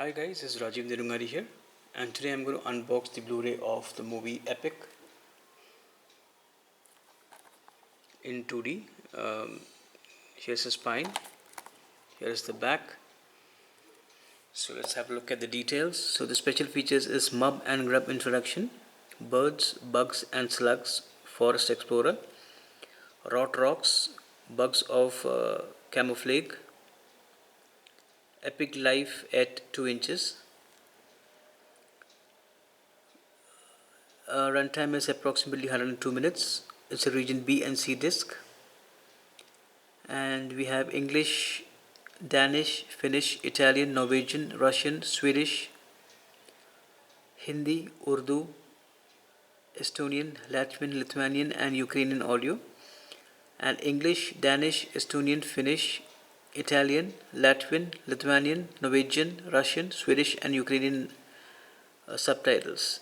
Hi guys, this is Rajiv Nedungadi here, and today I'm going to unbox the Blu-ray of the movie Epic in 2D. Here's the spine, here's the back. So let's have a look at the details. So the special features is Mub and Grub introduction, birds, bugs and slugs, forest explorer, rot rocks, bugs of camouflage, epic life at 2 inches. Runtime is approximately 102 minutes. It's a region B and C disc. And we have English, Danish, Finnish, Italian, Norwegian, Russian, Swedish, Hindi, Urdu, Estonian, Latvian, Lithuanian and Ukrainian audio, and English, Danish, Estonian, Finnish, Italian, Latvian, Lithuanian, Norwegian, Russian, Swedish and Ukrainian subtitles.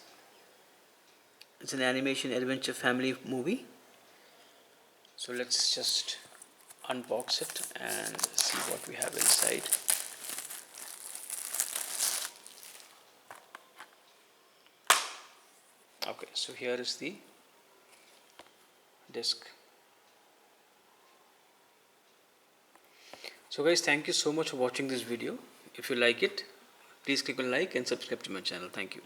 It's an animation adventure family movie. So let's just unbox it and see what we have inside. Okay, so here is the disc. So guys, thank you so much for watching this video. If you like it, please click on like and subscribe to my channel. Thank you.